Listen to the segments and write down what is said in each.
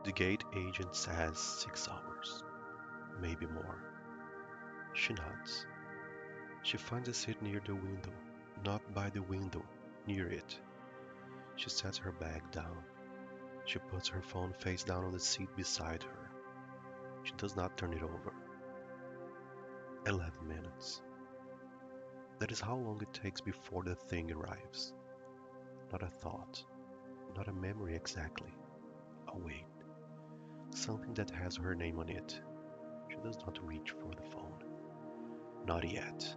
The gate agent says 6 hours, maybe more. She nods. She finds a seat near the window, not by the window, near it. She sets her bag down. She puts her phone face down on the seat beside her. She does not turn it over. 11 minutes. That is how long it takes before the thing arrives. Not a thought, not a memory exactly. A wait. Something that has her name on it. She does not reach for the phone. Not yet.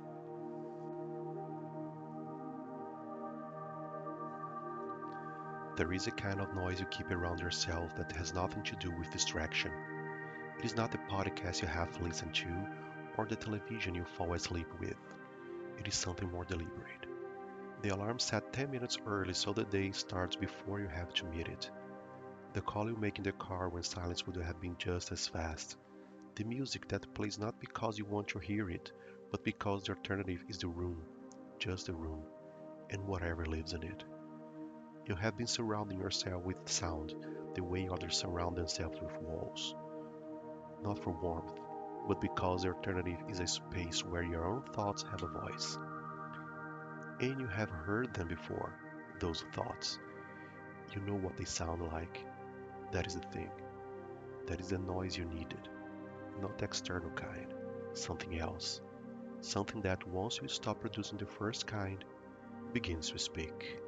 There is a kind of noise you keep around yourself that has nothing to do with distraction. It is not the podcast you have listened to or the television you fall asleep with. It is something more deliberate. The alarm set 10 minutes early so the day starts before you have to meet it. The call you make in the car when silence would have been just as fast. The music that plays not because you want to hear it, but because the alternative is the room, just the room, and whatever lives in it. You have been surrounding yourself with sound the way others surround themselves with walls. Not for warmth, but because the alternative is a space where your own thoughts have a voice. And you have heard them before, those thoughts. You know what they sound like. That is the thing. That is the noise you needed. Not the external kind. Something else. Something that once you stop producing the first kind, begins to speak.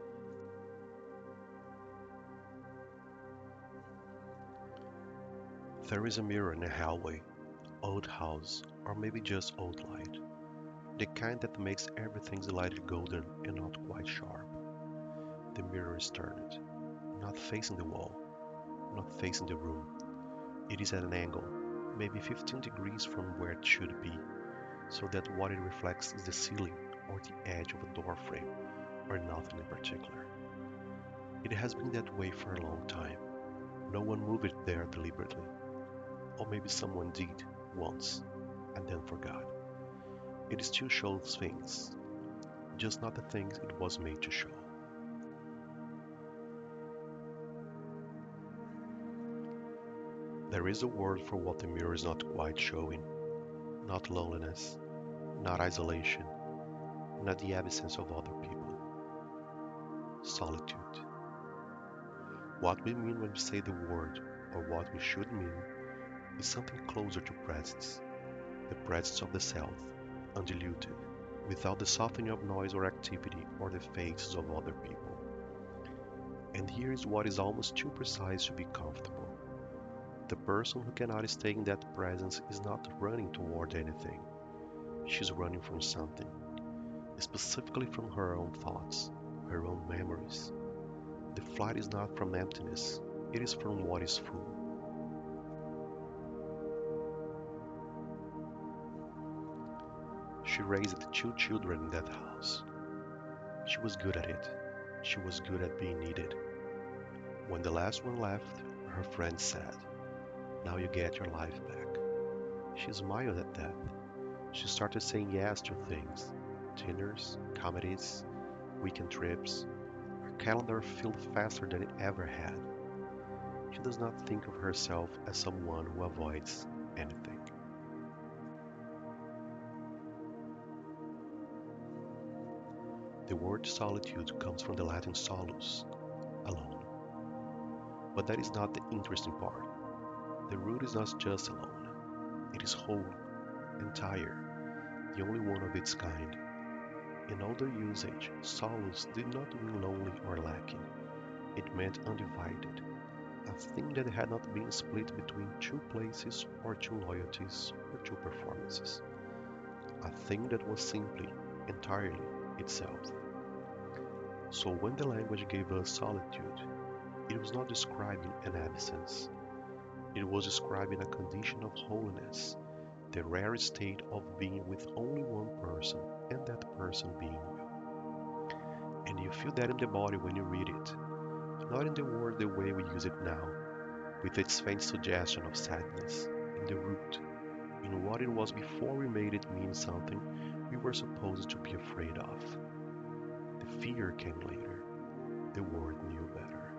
There is a mirror in a hallway, old house, or maybe just old light. The kind that makes everything's light golden and not quite sharp. The mirror is turned, not facing the wall, not facing the room. It is at an angle, maybe 15 degrees from where it should be, so that what it reflects is the ceiling or the edge of a door frame, or nothing in particular. It has been that way for a long time. No one moved it there deliberately, or maybe someone did once and then forgot. It still shows things, just not the things it was made to show. There is a word for what the mirror is not quite showing. Not loneliness, not isolation, not the absence of other people. Solitude. What we mean when we say the word, or what we should mean, is something closer to presence, the presence of the self, undiluted, without the softening of noise or activity or the faces of other people. And here is what is almost too precise to be comfortable. The person who cannot stay in that presence is not running toward anything. She's running from something, specifically from her own thoughts, her own memories. The flight is not from emptiness, it is from what is full. She raised 2 children in that house. She was good at it. She was good at being needed. When the last one left, her friend said, "Now you get your life back." She smiled at that. She started saying yes to things, dinners, comedies, weekend trips. Her calendar filled faster than it ever had. She does not think of herself as someone who avoids anything. The word solitude comes from the Latin solus, alone. But that is not the interesting part. The root is not just alone, it is whole, entire, the only one of its kind. In older usage, solus did not mean lonely or lacking, it meant undivided, a thing that had not been split between two places or two loyalties or two performances, a thing that was simply, entirely, itself. So when the language gave us solitude, it was not describing an absence, it was describing a condition of wholeness, the rare state of being with only one person, and that person being you. And you feel that in the body when you read it, not in the word the way we use it now, with its faint suggestion of sadness, in the root, in what it was before we made it mean something we were supposed to be afraid of. The fear came later, the word knew better.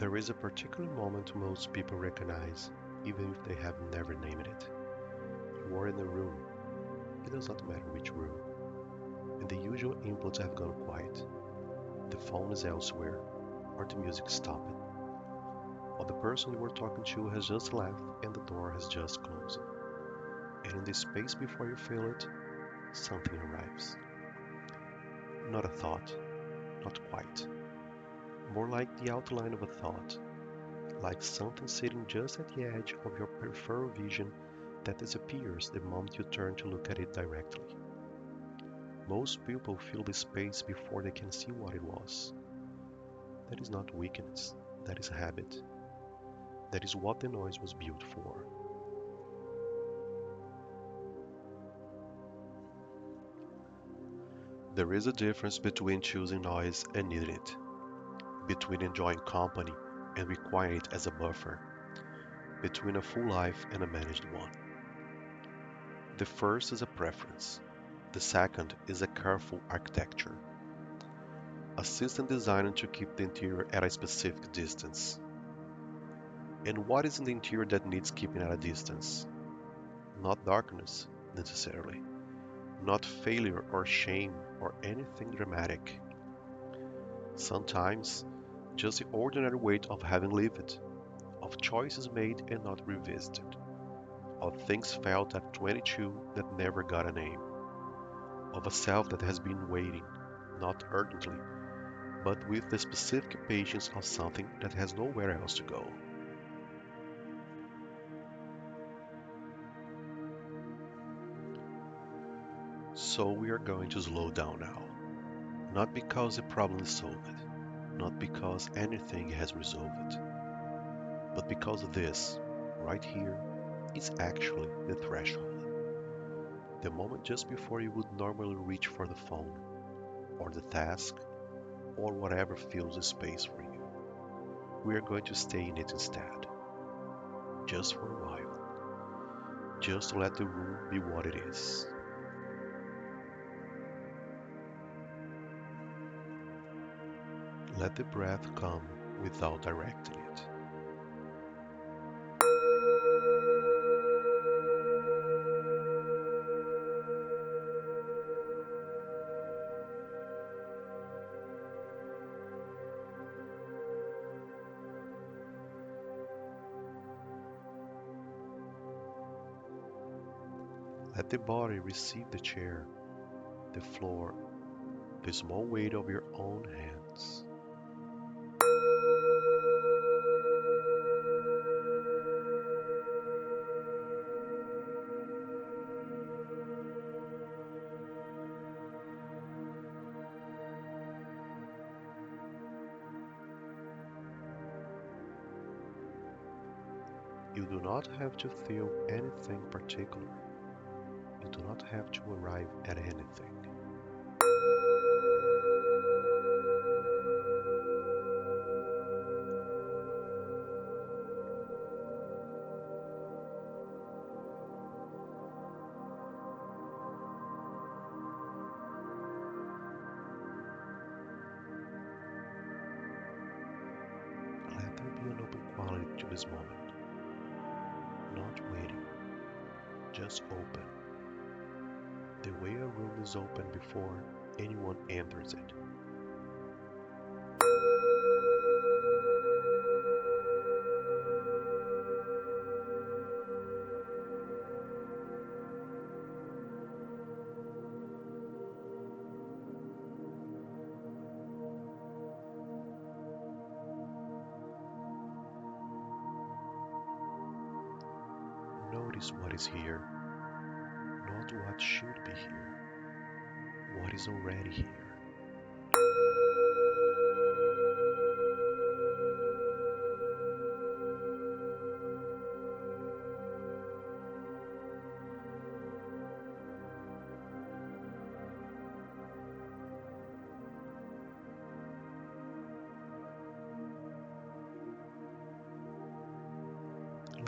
There is a particular moment most people recognize, even if they have never named it. You are in a room, it does not matter which room, and the usual inputs have gone quiet. The phone is elsewhere, or the music stopped, or the person you were talking to has just left and the door has just closed. And in the space before you feel it, something arrives. Not a thought, not quite. More like the outline of a thought, like something sitting just at the edge of your peripheral vision that disappears the moment you turn to look at it directly. Most people feel the space before they can see what it was. That is not weakness, that is habit. That is what the noise was built for. There is a difference between choosing noise and needing it, between enjoying company and requiring it as a buffer, between a full life and a managed one. The first is a preference. The second is a careful architecture, a system designed to keep the interior at a specific distance. And what is in the interior that needs keeping at a distance? Not darkness, necessarily, not failure or shame or anything dramatic. Sometimes, just the ordinary weight of having lived, of choices made and not revisited, of things felt at 22 that never got a name, of a self that has been waiting, not urgently, but with the specific patience of something that has nowhere else to go. So we are going to slow down now, not because the problem is solved, not because anything has resolved, but because this, right here, is actually the threshold. The moment just before you would normally reach for the phone, or the task, or whatever fills the space for you. We are going to stay in it instead, just for a while, just to let the room be what it is. Let the breath come without directing it. Let the body receive the chair, the floor, the small weight of your own hands. You do not have to feel anything particular. You do not have to arrive at anything. Let there be an open quality to this moment. Not waiting, just open. The way a room is open before anyone enters it. Notice what is here, not what should be here, what is already here.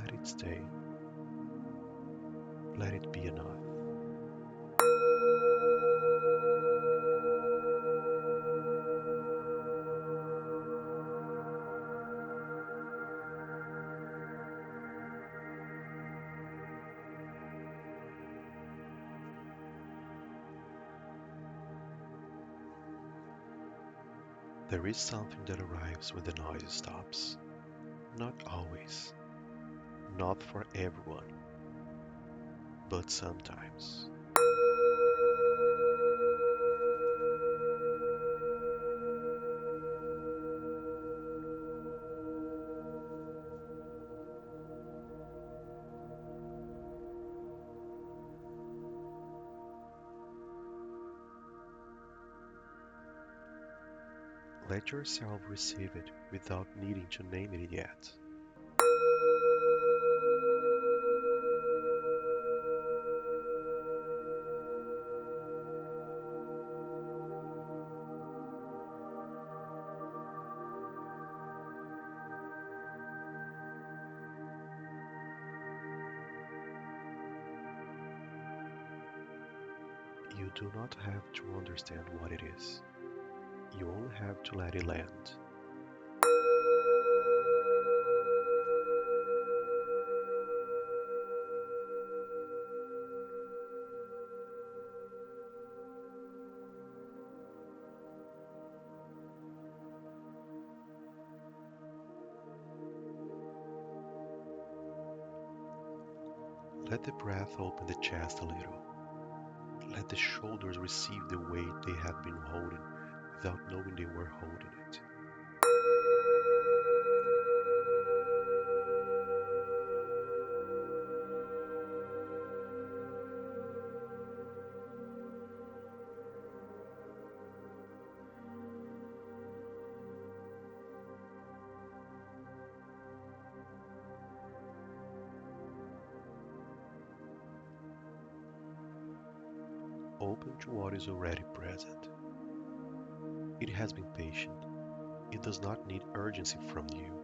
Let it stay. Let it be enough. There is something that arrives when the noise stops. Not always, not for everyone, but sometimes. Let yourself receive it without needing to name it yet. You do not have to understand what it is. You only have to let it land. Let the breath open the chest a little. Let the shoulders receive the weight they have been holding without knowing they were holding it. Open to what is already present. It has been patient. It does not need urgency from you.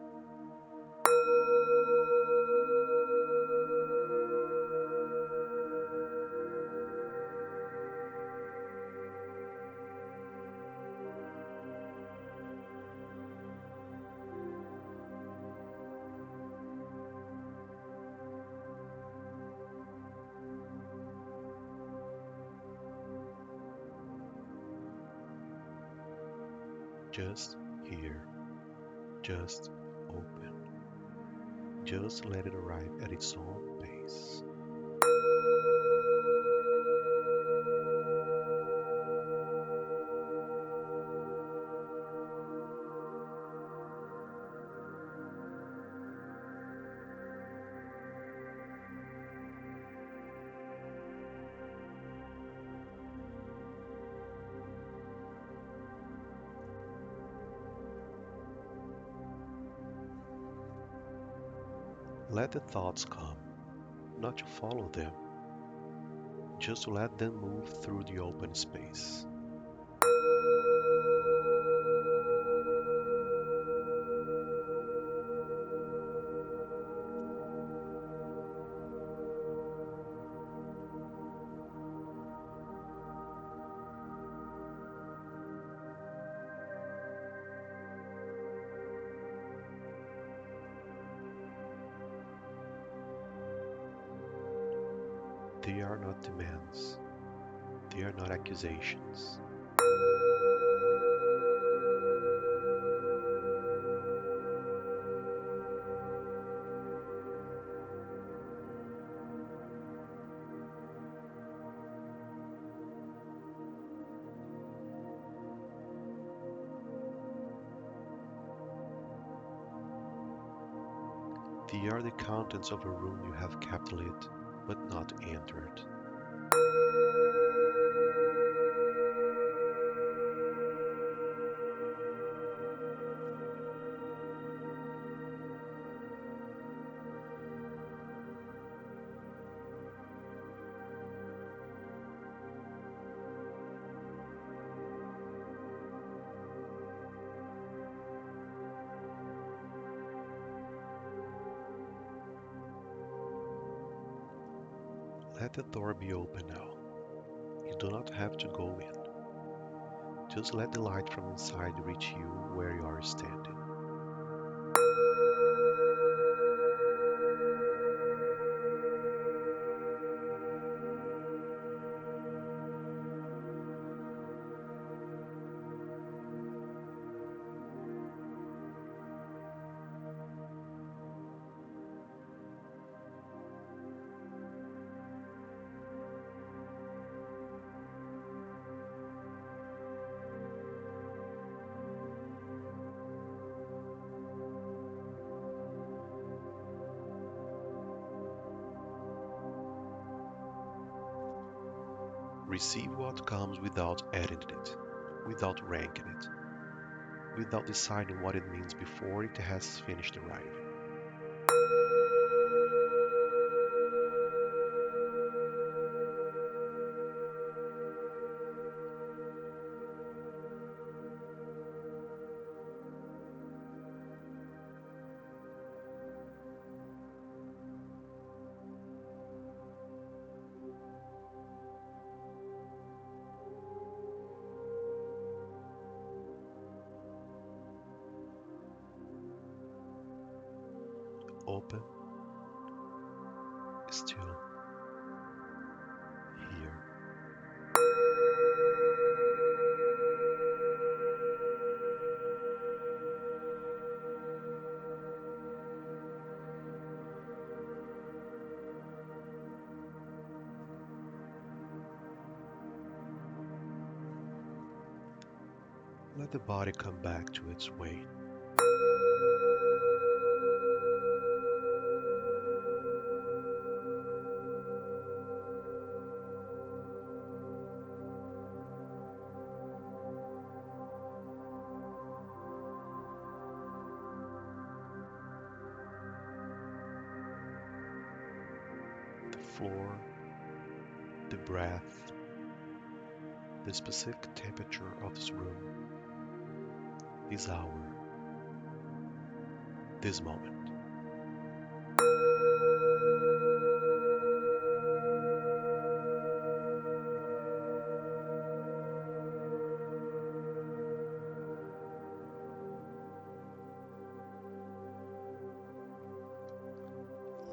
Just here. Just open. Just let it arrive at its own pace. Let the thoughts come, not to follow them, just to let them move through the open space. They are not demands, they are not accusations. They are the contents of a room you have kept lit, but not entered. Let the door be open now. You do not have to go in. Just let the light from inside reach you where you are standing. Receive what comes without editing it, without ranking it, without deciding what it means before it has finished arriving. Open, still, here. Let the body come back to its weight. The floor, the breath, the specific temperature of this room, this hour, this moment.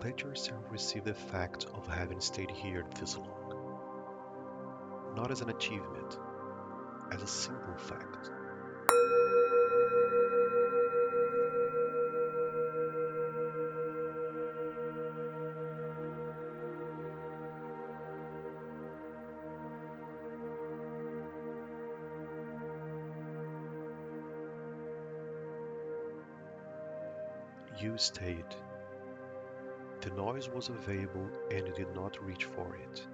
Let yourself receive the fact of having stayed here this long, not as an achievement, as a simple fact. You stayed. The noise was available and you did not reach for it.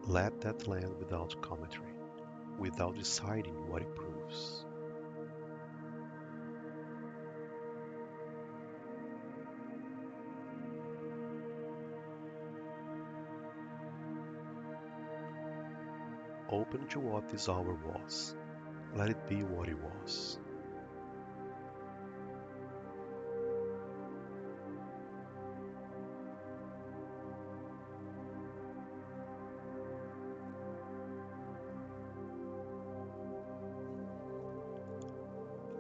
Let that land without commentary, without deciding what it proves. Open to what this hour was. Let it be what it was.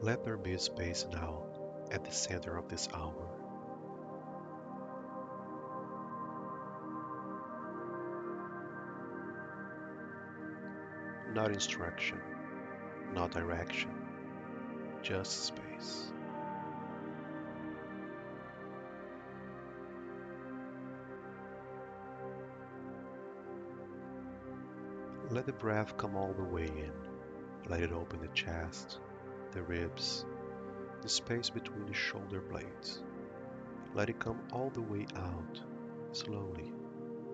Let there be a space now at the center of this hour. Not instruction, not direction, just space. Let the breath come all the way in. Let it open the chest, the ribs, the space between the shoulder blades. Let it come all the way out, slowly,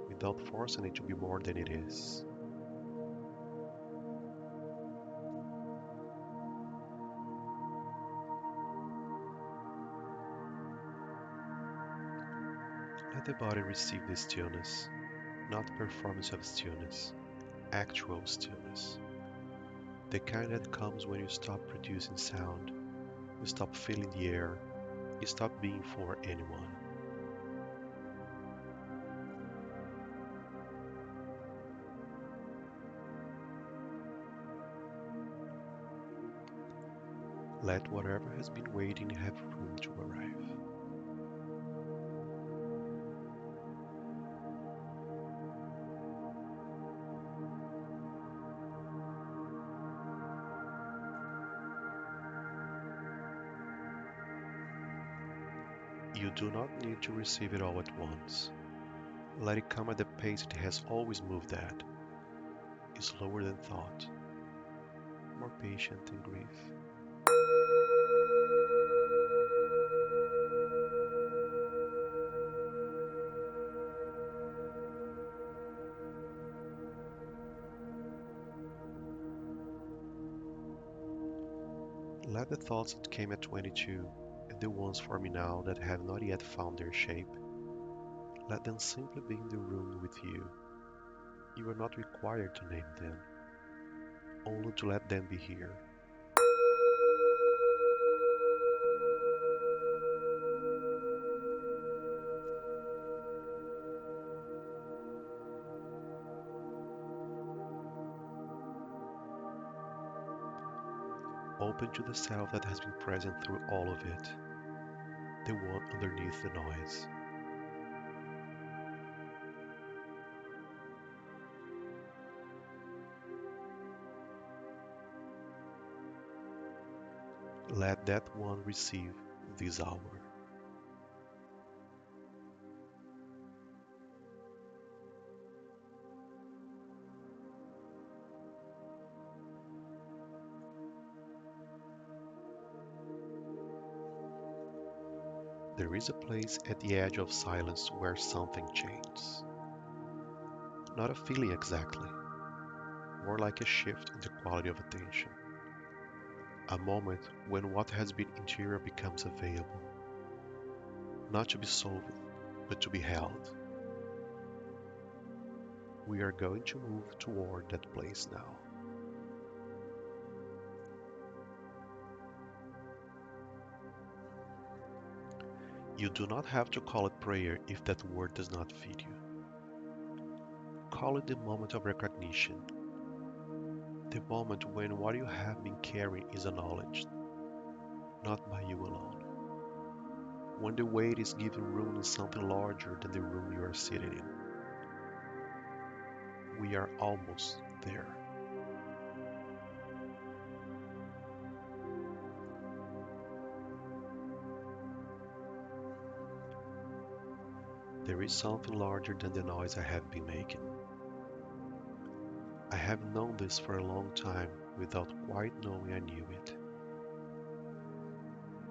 without forcing it to be more than it is. Let the body receive this stillness, not the performance of stillness, actual stillness. The kind that comes when you stop producing sound, you stop feeling the air, you stop being for anyone. Let whatever has been waiting have room to arrive. You do not need to receive it all at once. Let it come at the pace it has always moved at, slower than thought, more patient than grief. Let the thoughts that came at 22 and the ones for me now that have not yet found their shape, let them simply be in the room with you. You are not required to name them, only to let them be here. Open to the self that has been present through all of it, the one underneath the noise. Let that one receive this hour. There is a place at the edge of silence where something changes. Not a feeling exactly, more like a shift in the quality of attention. A moment when what has been interior becomes available, not to be solved, but to be held. We are going to move toward that place now. You do not have to call it prayer if that word does not fit you. Call it the moment of recognition, the moment when what you have been carrying is acknowledged, not by you alone. When the weight is given room in something larger than the room you are sitting in. We are almost there. There is something larger than the noise I have been making. I have known this for a long time without quite knowing I knew it.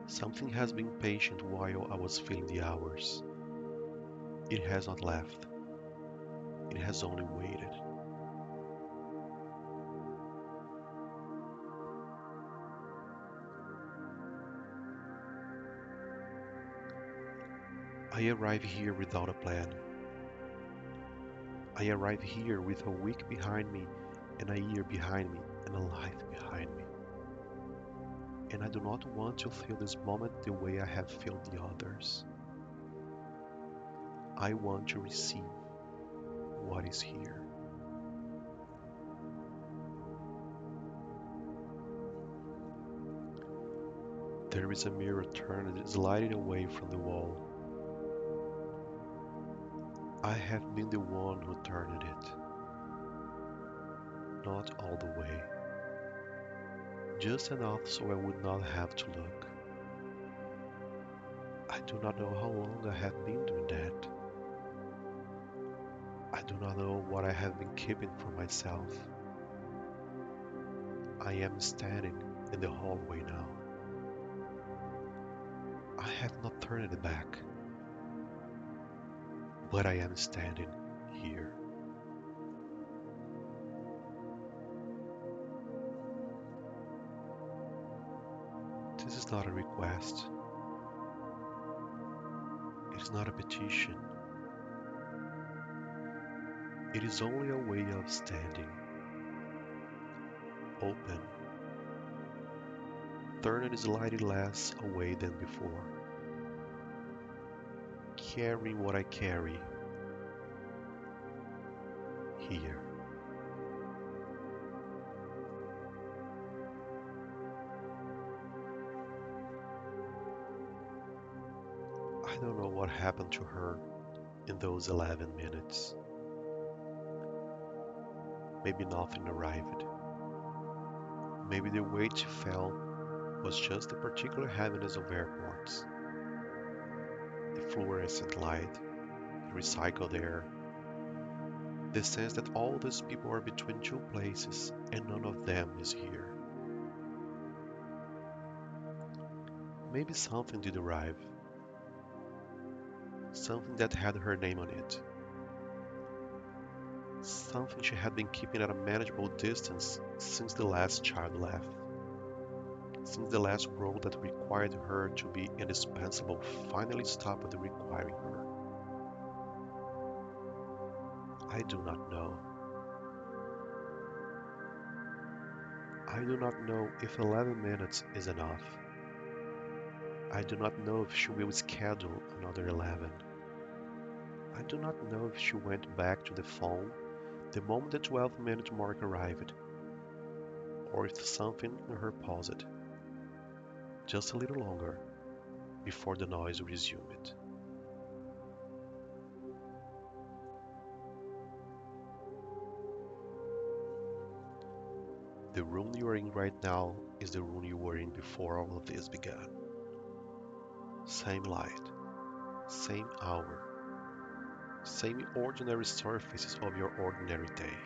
Something has been patient while I was filling the hours. It has not left. It has only waited. I arrive here without a plan. I arrive here with a week behind me and a year behind me and a life behind me. And I do not want to feel this moment the way I have felt the others. I want to receive what is here. There is a mirror turned sliding away from the wall. I have been the one who turned it. Not all the way. Just enough so I would not have to look. I do not know how long I have been doing that. I do not know what I have been keeping for myself. I am standing in the hallway now. I have not turned it back, but I am standing here. This is not a request. It is not a petition. It is only a way of standing, open, turning slightly less away than before, carrying what I carry here. I don't know what happened to her in those 11 minutes. Maybe nothing arrived. Maybe the weight she felt was just the particular heaviness of airports, the fluorescent light, the recycled air, the sense that all these people are between two places and none of them is here. Maybe something did arrive, something that had her name on it, something she had been keeping at a manageable distance since the last child left. since the last role that required her to be indispensable finally stopped requiring her. I do not know. I do not know if 11 minutes is enough. I do not know if she will schedule another 11. I do not know if she went back to the phone the moment the 12-minute mark arrived, or if something in her paused, just a little longer, before the noise resumed. The room you are in right now is the room you were in before all of this began. Same light, same hour, same ordinary surfaces of your ordinary day.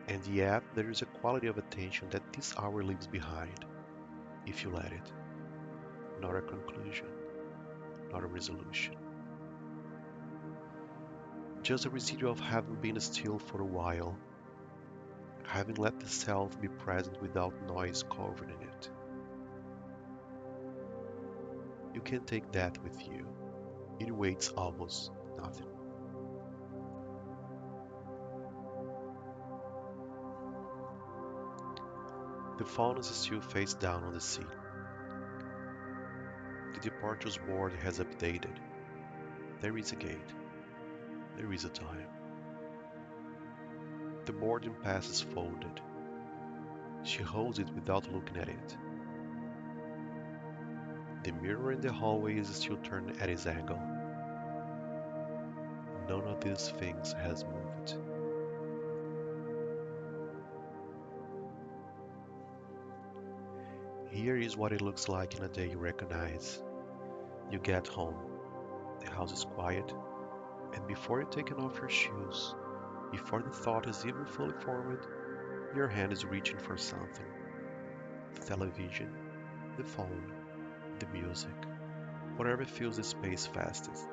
And yet there is a quality of attention that this hour leaves behind, if you let it. Not a conclusion, not a resolution. Just a residue of having been still for a while, having let the self be present without noise covering it. You can take that with you. It weighs almost nothing. The phone is still face down on the seat. The departures board has updated. There is a gate. There is a time. The boarding pass is folded. She holds it without looking at it. The mirror in the hallway is still turned at its angle. None of these things has moved. Here is what it looks like in a day you recognize. You get home. The house is quiet, and before you've taken off your shoes, before the thought is even fully formed, your hand is reaching for something. The television, the phone, the music, whatever fills the space fastest.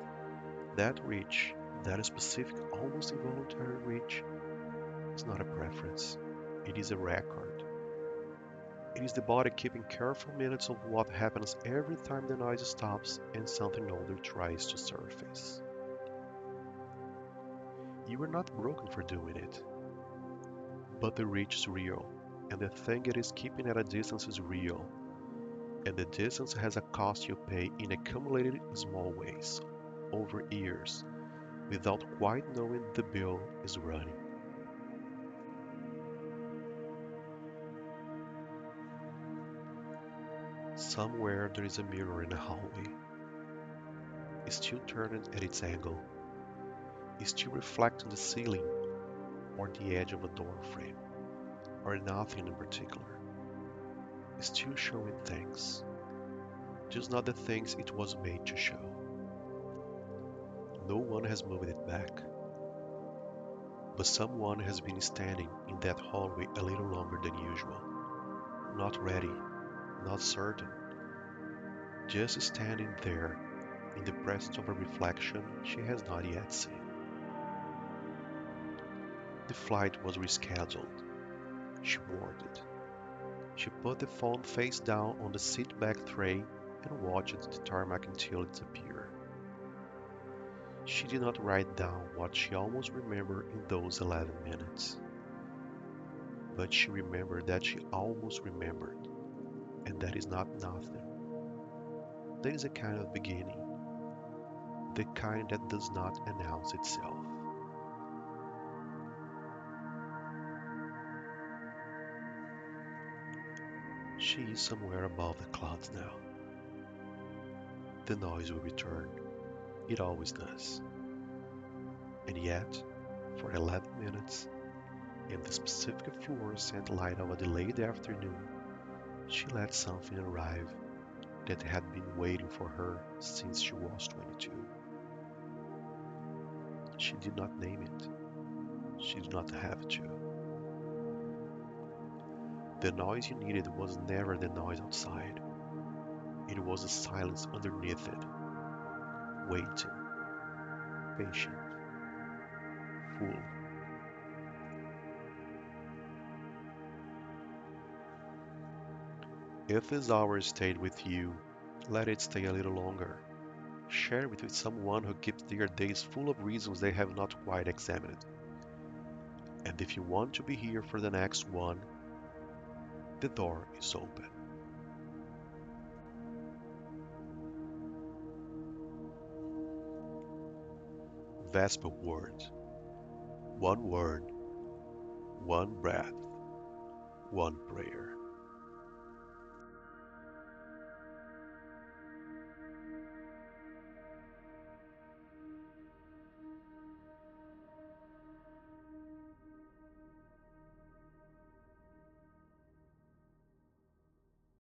That reach, that specific, almost involuntary reach, is not a preference. It is a record. It is the body keeping careful minutes of what happens every time the noise stops and something older tries to surface. You are not broken for doing it, but the reach is real, and the thing it is keeping at a distance is real, and the distance has a cost you pay in accumulated small ways, over years, without quite knowing the bill is running. Somewhere there is a mirror in the hallway. It's still turning at its angle. It's still reflecting the ceiling or the edge of a door frame, or nothing in particular. It's still showing things, just not the things it was made to show. No one has moved it back, but someone has been standing in that hallway a little longer than usual. Not ready, not certain, just standing there in the presence of a reflection she has not yet seen. The flight was rescheduled. She boarded. She put the phone face down on the seatback tray and watched the tarmac until it disappeared. She did not write down what she almost remembered in those 11 minutes. But she remembered that she almost remembered, and that is not nothing. That is a kind of beginning, the kind that does not announce itself. She is somewhere above the clouds now. The noise will return. It always does. And yet, for 11 minutes, in the specific fluorescent light of a delayed afternoon, she let something arrive that had been waiting for her since she was 22. She did not name it. She did not have to. The noise you needed was never the noise outside. It was the silence underneath it, waiting, patient, full. If this hour stayed with you, let it stay a little longer. Share it with someone who keeps their days full of reasons they have not quite examined. And if you want to be here for the next one, the door is open. Vesper Word. One word, one breath, one prayer.